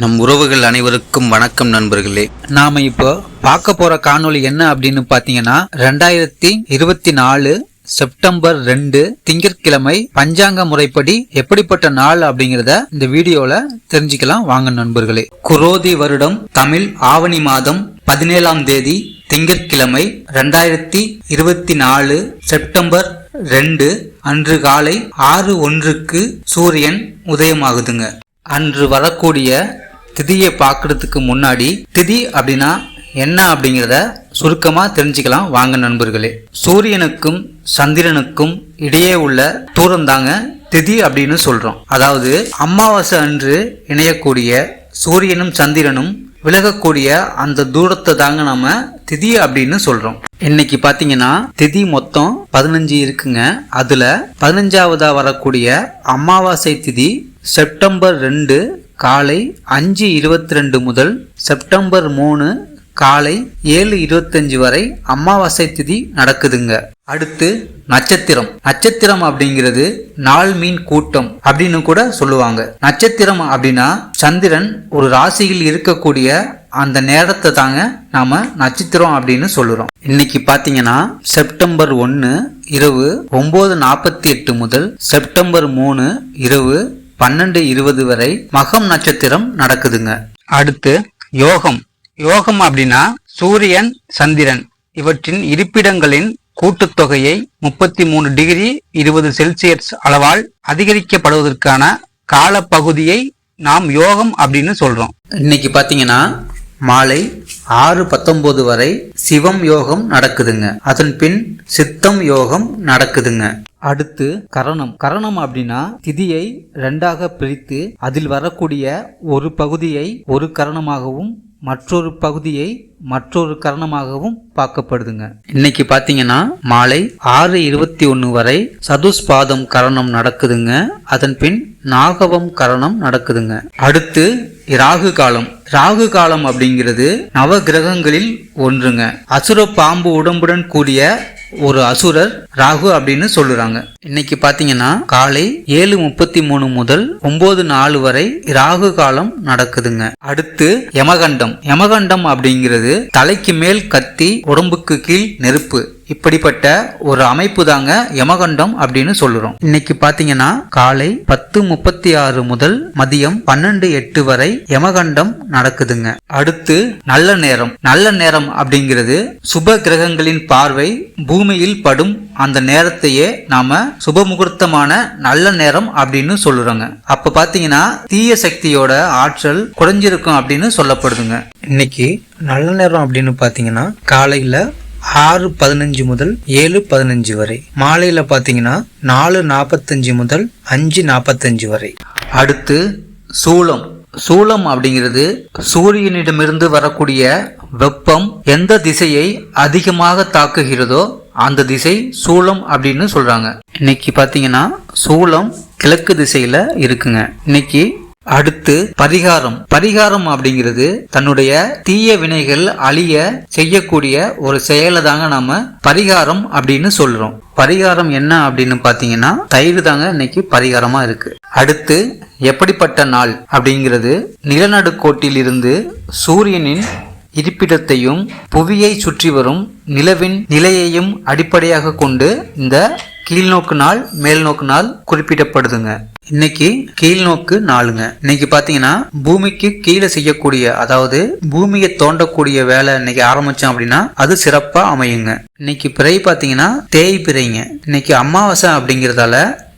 நம் உறவுகள் அனைவருக்கும் வணக்கம் நண்பர்களே. நாம இப்போ பார்க்க போற காணொளி என்ன அப்படின்னு பாத்தீங்கன்னா 2024 செப்டம்பர் 2 திங்கட்கிழமை பஞ்சாங்க முறைப்படி எப்படிப்பட்ட நாள் அப்படிங்கறத இந்த வீடியோல தெரிஞ்சுக்கலாம் வாங்க நண்பர்களே. குரோதி வருடம் தமிழ் ஆவணி மாதம் 17ஆம் தேதி திங்கட்கிழமை 2024 செப்டம்பர் 2 அன்று காலை 6:01 சூரியன் உதயமாகுதுங்க. அன்று வரக்கூடிய திதியை பார்க்கறதுக்கு முன்னாடி திதி அப்படின்னா என்ன அப்படிங்கிறத சுருக்கமா தெரிஞ்சுக்கலாம் வாங்க நண்பர்களே. சூரியனுக்கும் சந்திரனுக்கும் இடையே உள்ள தூரம் தாங்க திதி அப்படின்னு சொல்றோம். அதாவது அமாவாசை அன்று இணையக்கூடிய சூரியனும் சந்திரனும் விலகக்கூடிய அந்த தூரத்தை தாங்க நம்ம திதி அப்படின்னு சொல்றோம். இன்னைக்கு பாத்தீங்கன்னா திதி மொத்தம் 15 இருக்குங்க. அதுல 15ஆவதா வரக்கூடிய அமாவாசை திதி செப்டம்பர் 2 காலை 5:22 முதல் செப்டம்பர் 3 காலை 7:25 வரை அமாவாசை திதி நடக்குதுங்க. அடுத்து நட்சத்திரம் அப்படிங்கிறது நாள் மீன் கூட்டம் அப்படின்னு கூட சொல்லுவாங்க. நட்சத்திரம் அப்படின்னா சந்திரன் ஒரு ராசியில் இருக்கக்கூடிய அந்த நேரத்தை தாங்க நாம நட்சத்திரம் அப்படின்னு சொல்லுறோம். இன்னைக்கு பாத்தீங்கன்னா செப்டம்பர் 1 இரவு 9:48 முதல் செப்டம்பர் 3 இரவு 12:20 வரை மகம் நட்சத்திரம் நடக்குதுங்க. அடுத்து யோகம் அப்படின்னா சூரியன் சந்திரன் இவற்றின் இருப்பிடங்களின் கூட்டுத்தொகையை 33 டிகிரி 20 செல்சியஸ் அளவால் அதிகரிக்கப்படுவதற்கான காலப்பகுதியை நாம் யோகம் அப்படின்னு சொல்றோம். இன்னைக்கு பாத்தீங்கன்னா மாலை 6:19 வரை சிவம் யோகம் நடக்குதுங்க. அதன் பின் சித்தம் யோகம் நடக்குதுங்க. அடுத்து கரணம் அப்படின்னா திதியை 2ஆக பிரித்து அதில் வரக்கூடிய ஒரு பகுதியை ஒரு கரணமாகவும் மற்றொரு பகுதியை மற்றொரு கரணமாகவும் பார்க்கப்படுதுங்க. இன்னைக்கு பாத்தீங்கன்னா மாலை 6:21 வரை சதுஸ்பாதம் கரணம் நடக்குதுங்க. அதன் பின் நாகவம் கரணம் நடக்குதுங்க. அடுத்து ராகு காலம் அப்படிங்கிறது நவ கிரகங்களில் ஒன்றுங்க. அசுர பாம்பு உடம்புடன் கூடிய ஒரு அசுரர் ராகு அப்படின்னு சொல்லுறாங்க. இன்னைக்கு பாத்தீங்கன்னா காலை 7:33 முதல் 9:04 வரை ராகு காலம் நடக்குதுங்க. அடுத்து யமகண்டம் அப்படிங்கிறது தலைக்கு மேல் கத்தி உடம்புக்கு கீழ் நெருப்பு இப்படிப்பட்ட ஒரு அமைப்பு தாங்க யமகண்டம் அப்படின்னு சொல்லுறோம். இன்னைக்கு பாத்தீங்கன்னா காலை 10:36 முதல் மதியம் 12:08 வரை யமகண்டம் நடக்குதுங்க. அடுத்து நல்ல நேரம் அப்படிங்கிறது சுப கிரகங்களின் பார்வை பூமியில் படும் அந்த நேரத்தையே நாம சுப முகூர்த்தமான நல்ல நேரம் அப்படின்னு சொல்லுறோங்க. அப்ப பாத்தீங்கன்னா தீய சக்தியோட ஆற்றல் குறைஞ்சிருக்கும் அப்படின்னு சொல்லப்படுதுங்க. இன்னைக்கு நல்ல நேரம் அப்படின்னு பாத்தீங்கன்னா காலையில 6:15 முதல் 7:15 வரை, மாலையில பாத்தீங்கன்னா 4:45 முதல் 5:45 வரை. அடுத்து சூலம் அப்படிங்கிறது சூரியனிடமிருந்து வரக்கூடிய வெப்பம் எந்த திசையை அதிகமாக தாக்குகிறதோ அந்த திசை சூலம் அப்படின்னு சொல்றாங்க. இன்னைக்கு பாத்தீங்கன்னா சூலம் கிழக்கு திசையில இருக்குங்க. இன்னைக்கு அடுத்து பரிகாரம் அப்படிங்கிறது தன்னுடைய தீய வினைகள் அழிய செய்யக்கூடிய ஒரு செயலை தாங்க நாம பரிகாரம் அப்படின்னு சொல்றோம். பரிகாரம் என்ன அப்படின்னு பாத்தீங்கன்னா தயிர் தாங்க இன்னைக்கு பரிகாரமா இருக்கு. அடுத்து எப்படிப்பட்ட நாள் அப்படிங்கிறது நிலநடுக்கோட்டில் இருந்து சூரியனின் இருப்பிடத்தையும் புவியை சுற்றி வரும் நிலவின் நிலையையும் அடிப்படையாக கொண்டு இந்த கீழ்நோக்கு நாள் மேல்நோக்கு நாள் குறிப்பிடப்படுதுங்க. இன்னைக்கு கீழ்நோக்கு நாளுங்க. இன்னைக்கு பாத்தீங்கன்னா பூமிக்கு கீழே செய்யக்கூடிய அதாவது பூமியை தோண்டக்கூடிய வேலை இன்னைக்கு ஆரம்பிச்சோம் அப்படின்னா அது சிறப்பா அமையுங்க. இன்னைக்கு பிறை பாத்தீங்கன்னா தேய்பிறைங்க. இன்னைக்கு அமாவாசை அப்படிங்கறதால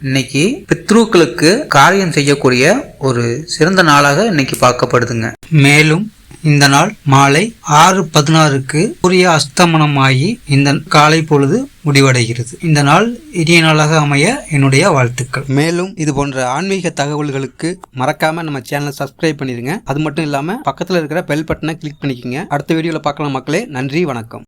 இன்னைக்கு பித்ருக்களுக்கு காரியம் செய்யக்கூடிய ஒரு சிறந்த நாளாக இன்னைக்கு பார்க்கப்படுதுங்க. மேலும் இந்த நாள் மாலை 6:16 சூரிய அஸ்தமனமாகி இந்த காலை பொழுது முடிவடைகிறது. இந்த நாள் இனிய நாளாக அமைய என்னுடைய வாழ்த்துக்கள். மேலும் இது போன்ற ஆன்மீக தகவல்களுக்கு மறக்காம நம்ம சேனலை சப்ஸ்கிரைப் பண்ணிருங்க. அது மட்டும் இல்லாம பக்கத்துல இருக்கிற பெல் பட்டனை கிளிக் பண்ணிக்கோங்க. அடுத்த வீடியோல பார்க்கலாம் மக்களே. நன்றி, வணக்கம்.